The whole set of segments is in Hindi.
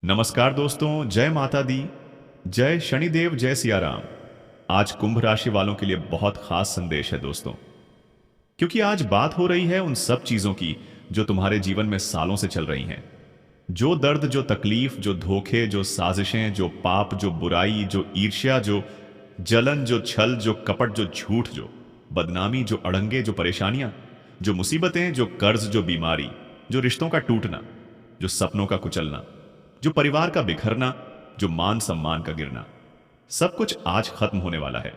नमस्कार दोस्तों, जय माता दी, जय शनिदेव, जय सिया राम। आज कुंभ राशि वालों के लिए बहुत खास संदेश है दोस्तों, क्योंकि आज बात हो रही है उन सब चीजों की जो तुम्हारे जीवन में सालों से चल रही हैं। जो दर्द, जो तकलीफ, जो धोखे, जो साजिशें, जो पाप, जो बुराई, जो ईर्ष्या, जो जलन, जो छल, जो कपट, जो झूठ, जो बदनामी, जो अड़ंगे, जो परेशानियां, जो मुसीबतें, जो कर्ज, जो बीमारी, जो रिश्तों का टूटना, जो सपनों का कुचलना, जो परिवार का बिखरना, जो मान सम्मान का गिरना, सब कुछ आज खत्म होने वाला है।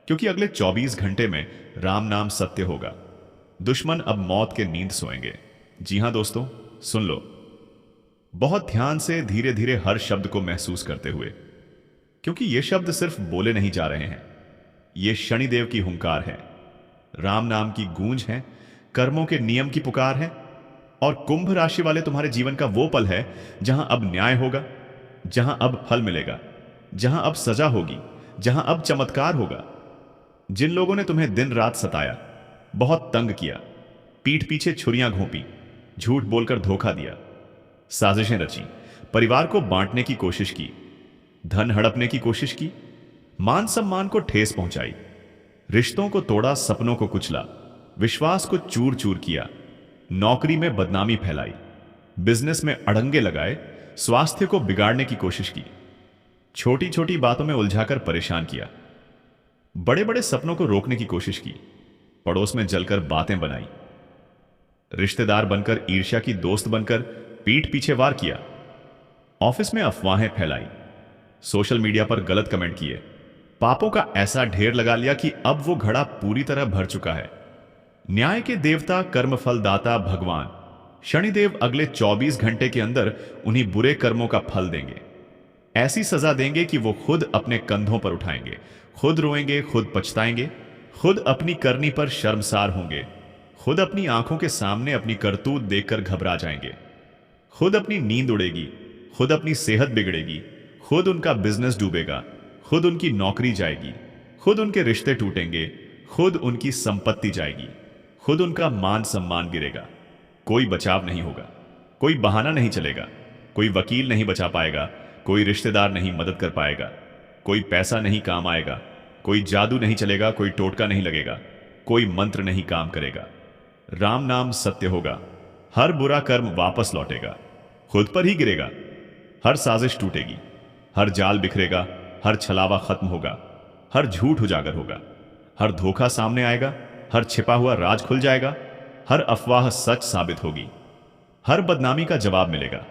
क्योंकि अगले 24 घंटे में राम नाम सत्य होगा। दुश्मन अब मौत के नींद सोएंगे। जी हां दोस्तों, सुन लो बहुत ध्यान से, धीरे धीरे, हर शब्द को महसूस करते हुए, क्योंकि ये शब्द सिर्फ बोले नहीं जा रहे हैं। ये शनिदेव की हुंकार है, राम नाम की गूंज है, कर्मों के नियम की पुकार है। और कुंभ राशि वाले तुम्हारे जीवन का वो पल है जहां अब न्याय होगा, जहां अब फल मिलेगा, जहां अब सजा होगी, जहां अब चमत्कार होगा। जिन लोगों ने तुम्हें दिन रात सताया, बहुत तंग किया, पीठ पीछे छुरियां घोंपी, झूठ बोलकर धोखा दिया, साजिशें रची, परिवार को बांटने की कोशिश की, धन हड़पने की कोशिश की, मान सम्मान को ठेस पहुंचाई, रिश्तों को तोड़ा, सपनों को कुचला, विश्वास को चूर चूर किया, नौकरी में बदनामी फैलाई, बिजनेस में अड़ंगे लगाए, स्वास्थ्य को बिगाड़ने की कोशिश की, छोटी छोटी बातों में उलझाकर परेशान किया, बड़े बड़े सपनों को रोकने की कोशिश की, पड़ोस में जलकर बातें बनाई, रिश्तेदार बनकर, ईर्ष्या की दोस्त बनकर पीठ पीछे वार किया, ऑफिस में अफवाहें फैलाई, सोशल मीडिया पर गलत कमेंट किए, पापों का ऐसा ढेर लगा लिया कि अब वो घड़ा पूरी तरह भर चुका है। न्याय के देवता, कर्मफल दाता भगवान शनिदेव अगले 24 घंटे के अंदर उन्हीं बुरे कर्मों का फल देंगे। ऐसी सजा देंगे कि वो खुद अपने कंधों पर उठाएंगे, खुद रोएंगे, खुद पछताएंगे, खुद अपनी करनी पर शर्मसार होंगे, खुद अपनी आंखों के सामने अपनी करतूत देखकर घबरा जाएंगे, खुद अपनी नींद उड़ेगी, खुद अपनी सेहत बिगड़ेगी, खुद उनका बिजनेस डूबेगा, खुद उनकी नौकरी जाएगी, खुद उनके रिश्ते टूटेंगे, खुद उनकी संपत्ति जाएगी, खुद उनका मान सम्मान गिरेगा। कोई बचाव नहीं होगा, कोई बहाना नहीं चलेगा, कोई वकील नहीं बचा पाएगा, कोई रिश्तेदार नहीं मदद कर पाएगा, कोई पैसा नहीं काम आएगा, कोई जादू नहीं चलेगा, कोई टोटका नहीं लगेगा, कोई मंत्र नहीं काम करेगा। राम नाम सत्य होगा, हर बुरा कर्म वापस लौटेगा, खुद पर ही गिरेगा, हर साजिश टूटेगी, हर जाल बिखरेगा, हर छलावा खत्म होगा, हर झूठ उजागर होगा, हर धोखा सामने आएगा, हर छिपा हुआ राज खुल जाएगा, हर अफवाह सच साबित होगी, हर बदनामी का जवाब मिलेगा।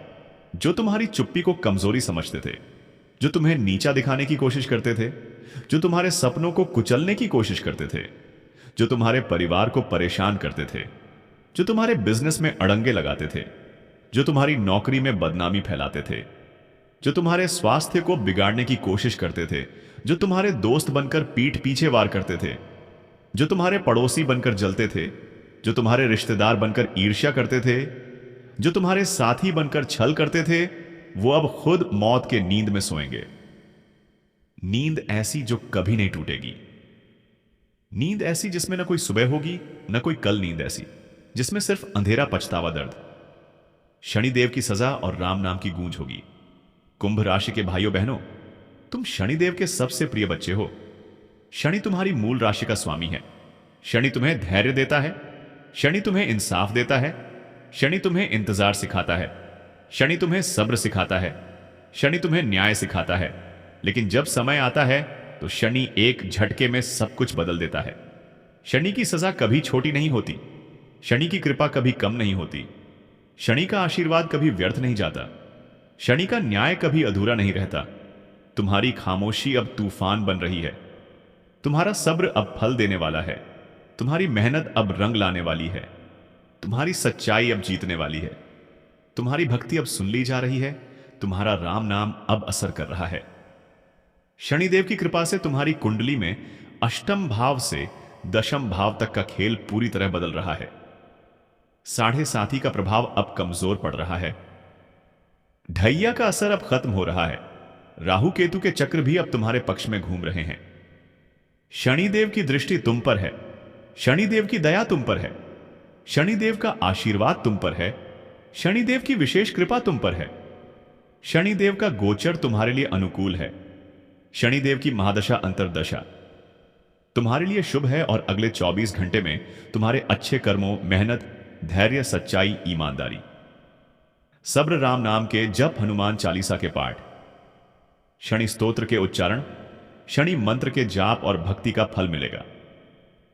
जो तुम्हारी चुप्पी को कमजोरी समझते थे, जो तुम्हें नीचा दिखाने की कोशिश करते थे, जो तुम्हारे सपनों को कुचलने की कोशिश करते थे, जो तुम्हारे परिवार को परेशान करते थे, जो तुम्हारे बिजनेस में अड़ंगे लगाते थे, जो तुम्हारी नौकरी में बदनामी फैलाते थे, जो तुम्हारे स्वास्थ्य को बिगाड़ने की कोशिश करते थे, जो तुम्हारे दोस्त बनकर पीठ पीछे वार करते थे, जो तुम्हारे पड़ोसी बनकर जलते थे, जो तुम्हारे रिश्तेदार बनकर ईर्ष्या करते थे, जो तुम्हारे साथी बनकर छल करते थे, वो अब खुद मौत के नींद में सोएंगे। नींद ऐसी जो कभी नहीं टूटेगी, नींद ऐसी जिसमें न कोई सुबह होगी, न कोई कल, नींद ऐसी जिसमें सिर्फ अंधेरा, पछतावा, दर्द। शनिदेव की सजा और राम नाम की गूंज होगी। कुंभ राशि के भाइयों बहनों, तुम शनिदेव के सबसे प्रिय बच्चे हो। शनि तुम्हारी मूल राशि का स्वामी है। शनि तुम्हें धैर्य देता है, शनि तुम्हें इंसाफ देता है, शनि तुम्हें इंतजार सिखाता है, शनि तुम्हें सब्र सिखाता है, शनि तुम्हें न्याय सिखाता है। लेकिन जब समय आता है तो शनि एक झटके में सब कुछ बदल देता है। शनि की सजा कभी छोटी नहीं होती, शनि की कृपा कभी कम नहीं होती, शनि का आशीर्वाद कभी व्यर्थ नहीं जाता, शनि का न्याय कभी अधूरा नहीं रहता। तुम्हारी खामोशी अब तूफान बन रही है, तुम्हारा सब्र अब फल देने वाला है, तुम्हारी मेहनत अब रंग लाने वाली है, तुम्हारी सच्चाई अब जीतने वाली है, तुम्हारी भक्ति अब सुन ली जा रही है, तुम्हारा राम नाम अब असर कर रहा है। शनिदेव की कृपा से तुम्हारी कुंडली में अष्टम भाव से दशम भाव तक का खेल पूरी तरह बदल रहा है। साढ़े साथी का प्रभाव अब कमजोर पड़ रहा है, ढैया का असर अब खत्म हो रहा है, राहु केतु के चक्र भी अब तुम्हारे पक्ष में घूम रहे हैं। शनिदेव की दृष्टि तुम पर है, शनिदेव की दया तुम पर है, शनिदेव का आशीर्वाद तुम पर है, शनिदेव की विशेष कृपा तुम पर है। शनिदेव का गोचर तुम्हारे लिए अनुकूल है। शनिदेव की महादशा अंतरदशा तुम्हारे लिए शुभ है और अगले 24 घंटे में तुम्हारे अच्छे कर्मों, मेहनत, धैर्य, सच्चाई, ईमानदारी, सब्र, राम नाम के जप, हनुमान चालीसा के पाठ, शनि स्तोत्र के उच्चारण, शनि मंत्र के जाप और भक्ति का फल मिलेगा।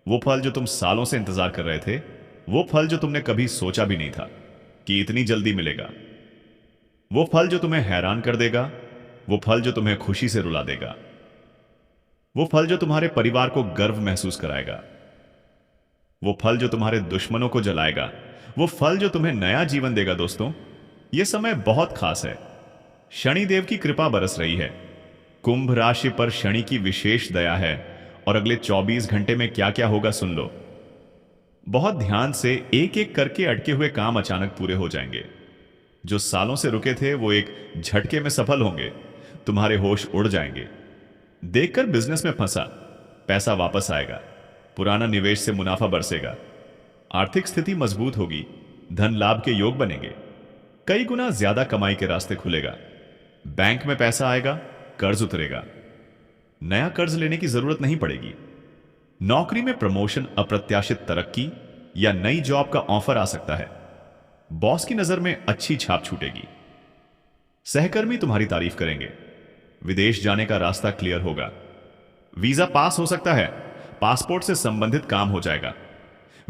वो फल जो तुम सालों से इंतजार कर रहे थे, वो फल जो तुमने कभी सोचा भी नहीं था कि इतनी जल्दी मिलेगा, वो फल जो तुम्हें हैरान कर देगा, वो फल जो तुम्हें खुशी से रुला देगा, वो फल जो तुम्हारे परिवार को गर्व महसूस कराएगा, वो फल जो तुम्हारे दुश्मनों को जलाएगा, वो फल जो तुम्हें नया जीवन देगा। दोस्तों, यह समय बहुत खास है। शनिदेव की कृपा बरस रही है। कुंभ राशि पर शनि की विशेष दया है और अगले 24 घंटे में क्या क्या होगा सुन लो। बहुत ध्यान से एक एक करके अटके हुए काम अचानक पूरे हो जाएंगे। जो सालों से रुके थे वो एक झटके में सफल होंगे। तुम्हारे होश उड़ जाएंगे। देखकर बिजनेस में फंसा पैसा वापस आएगा। पुराना निवेश से मुनाफा बरसेगा। आर्थिक स्थिति मजबूत होगी। धन लाभ के योग बनेंगे। कई गुना ज्यादा कमाई के रास्ते खुलेगा। बैंक में पैसा आएगा, कर्ज उतरेगा। नया कर्ज लेने की जरूरत नहीं पड़ेगी। नौकरी में प्रमोशन, अप्रत्याशित तरक्की या नई जॉब का ऑफर आ सकता है। बॉस की नजर में अच्छी छाप छूटेगी। सहकर्मी तुम्हारी तारीफ करेंगे। विदेश जाने का रास्ता क्लियर होगा। वीजा पास हो सकता है। पासपोर्ट से संबंधित काम हो जाएगा।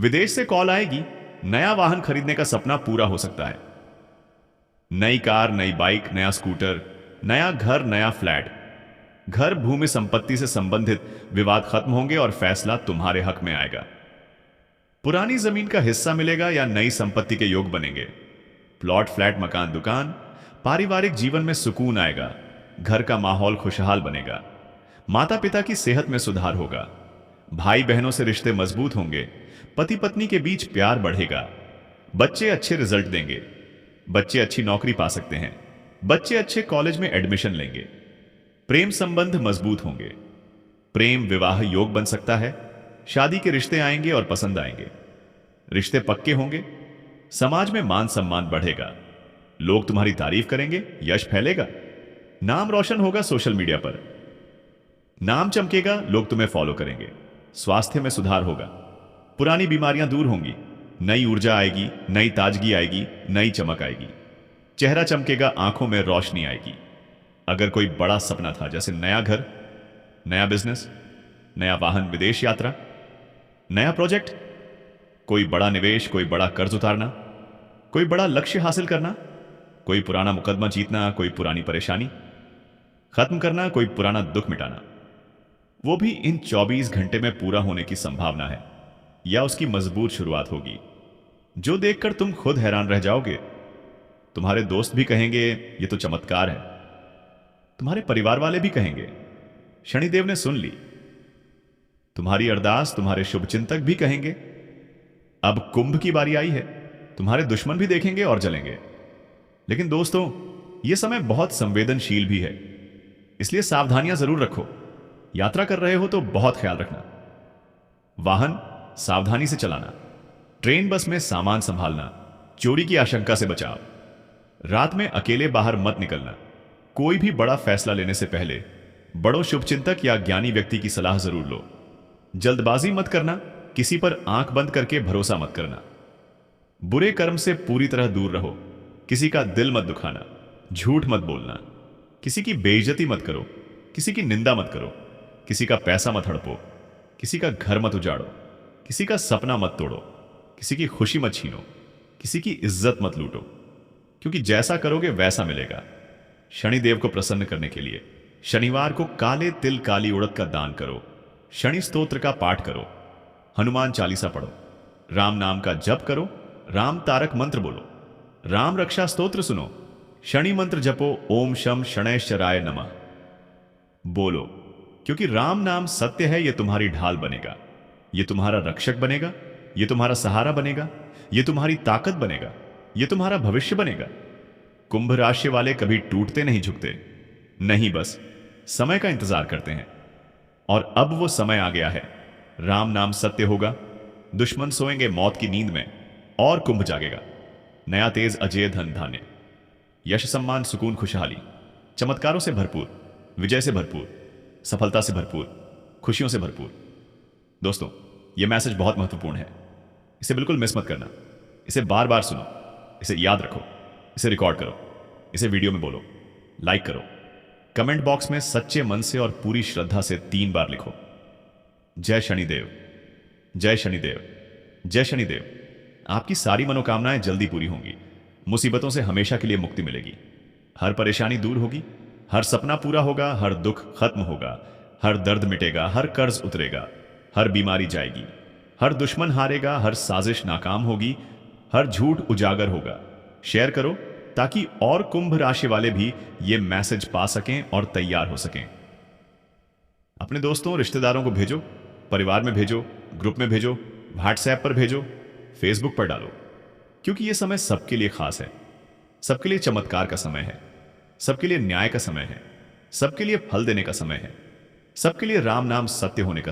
विदेश से कॉल आएगी। नया वाहन खरीदने का सपना पूरा हो सकता है। नई कार, नई बाइक, नया स्कूटर, नया घर, नया फ्लैट। घर, भूमि, संपत्ति से संबंधित विवाद खत्म होंगे और फैसला तुम्हारे हक में आएगा। पुरानी जमीन का हिस्सा मिलेगा या नई संपत्ति के योग बनेंगे। प्लॉट, फ्लैट, मकान, दुकान। पारिवारिक जीवन में सुकून आएगा। घर का माहौल खुशहाल बनेगा। माता पिता की सेहत में सुधार होगा। भाई बहनों से रिश्ते मजबूत होंगे। पति पत्नी के बीच प्यार बढ़ेगा। बच्चे अच्छे रिजल्ट देंगे। बच्चे अच्छी नौकरी पा सकते हैं। बच्चे अच्छे कॉलेज में एडमिशन लेंगे। प्रेम संबंध मजबूत होंगे। प्रेम विवाह योग बन सकता है। शादी के रिश्ते आएंगे और पसंद आएंगे। रिश्ते पक्के होंगे। समाज में मान सम्मान बढ़ेगा। लोग तुम्हारी तारीफ करेंगे। यश फैलेगा। नाम रोशन होगा सोशल मीडिया पर। नाम चमकेगा। लोग तुम्हें फॉलो करेंगे। स्वास्थ्य में सुधार होगा। पुरानी बीमारियां दूर होंगी। नई ऊर्जा आएगी। नई ताजगी आएगी। नई चमक आएगी। चेहरा चमकेगा। आंखों में रोशनी आएगी। अगर कोई बड़ा सपना था, जैसे नया घर, नया बिजनेस, नया वाहन, विदेश यात्रा, नया प्रोजेक्ट, कोई बड़ा निवेश, कोई बड़ा कर्ज उतारना, कोई बड़ा लक्ष्य हासिल करना, कोई पुराना मुकदमा जीतना, कोई पुरानी परेशानी खत्म करना, कोई पुराना दुख मिटाना, वो भी इन 24 घंटे में पूरा होने की संभावना है या उसकी मजबूत शुरुआत होगी, जो देखकर तुम खुद हैरान रह जाओगे। तुम्हारे दोस्त भी कहेंगे ये तो चमत्कार है। तुम्हारे परिवार वाले भी कहेंगे शनिदेव ने सुन ली। तुम्हारी अरदास तुम्हारे शुभचिंतक भी कहेंगे अब कुंभ की बारी आई है। तुम्हारे दुश्मन भी देखेंगे और जलेंगे। लेकिन दोस्तों, यह समय बहुत संवेदनशील भी है, इसलिए सावधानियां जरूर रखो। यात्रा कर रहे हो तो बहुत ख्याल रखना। वाहन सावधानी से चलाना। ट्रेन, बस में सामान संभालना। चोरी की आशंका से बचाव। रात में अकेले बाहर मत निकलना। कोई भी बड़ा फैसला लेने से पहले बड़ों शुभचिंतक या ज्ञानी व्यक्ति की सलाह जरूर लो। जल्दबाजी मत करना। किसी पर आंख बंद करके भरोसा मत करना। बुरे कर्म से पूरी तरह दूर रहो। किसी का दिल मत दुखाना। झूठ मत बोलना। किसी की बेइज्जती मत करो। किसी की निंदा मत करो। किसी का पैसा मत हड़पो। किसी का घर मत उजाड़ो। किसी का सपना मत तोड़ो। किसी की खुशी मत छीनो। किसी की इज्जत मत लूटो, क्योंकि जैसा करोगे वैसा मिलेगा। शनिदेव को प्रसन्न करने के लिए शनिवार को काले तिल, काली उड़द का दान करो। शनि स्तोत्र का पाठ करो। हनुमान चालीसा पढ़ो। राम नाम का जप करो। राम तारक मंत्र बोलो। राम रक्षा स्तोत्र सुनो। शनि मंत्र जपो। ओम शम शनैश्चराय नमः बोलो, क्योंकि राम नाम सत्य है। यह तुम्हारी ढाल बनेगा। यह तुम्हारा रक्षक बनेगा। यह तुम्हारा सहारा बनेगा। यह तुम्हारी ताकत बनेगा। यह तुम्हारा भविष्य बनेगा। कुंभ राशि वाले कभी टूटते नहीं, झुकते नहीं, बस समय का इंतजार करते हैं। और अब वो समय आ गया है। राम नाम सत्य होगा। दुश्मन सोएंगे मौत की नींद में और कुंभ जागेगा। नया तेज अजय धन धान्य। यश सम्मान सुकून खुशहाली, चमत्कारों से भरपूर, विजय से भरपूर, सफलता से भरपूर, खुशियों से भरपूर। दोस्तों, यह मैसेज बहुत महत्वपूर्ण है। इसे बिल्कुल मिस मत करना। इसे बार बार सुनो, इसे याद रखो, इसे रिकॉर्ड करो, इसे वीडियो में बोलो, लाइक करो, कमेंट बॉक्स में सच्चे मन से और पूरी श्रद्धा से 3 बार लिखो, जय शनिदेव, जय शनिदेव, जय शनिदेव। आपकी सारी मनोकामनाएं जल्दी पूरी होंगी। मुसीबतों से हमेशा के लिए मुक्ति मिलेगी। हर परेशानी दूर होगी, हर सपना पूरा होगा, हर दुख खत्म होगा, हर दर्द मिटेगा, हर कर्ज उतरेगा, हर बीमारी जाएगी, हर दुश्मन हारेगा, हर साजिश नाकाम होगी, हर झूठ उजागर होगा। शेयर करो ताकि और कुंभ राशि वाले भी ये मैसेज पा सकें और तैयार हो सकें। अपने दोस्तों, रिश्तेदारों को भेजो, परिवार में भेजो, ग्रुप में भेजो, व्हाट्सएप पर भेजो, फेसबुक पर डालो, क्योंकि यह समय सबके लिए खास है। सबके लिए चमत्कार का समय है, सबके लिए न्याय का समय है, सबके लिए फल देने का समय है, सबके लिए राम नाम सत्य होने का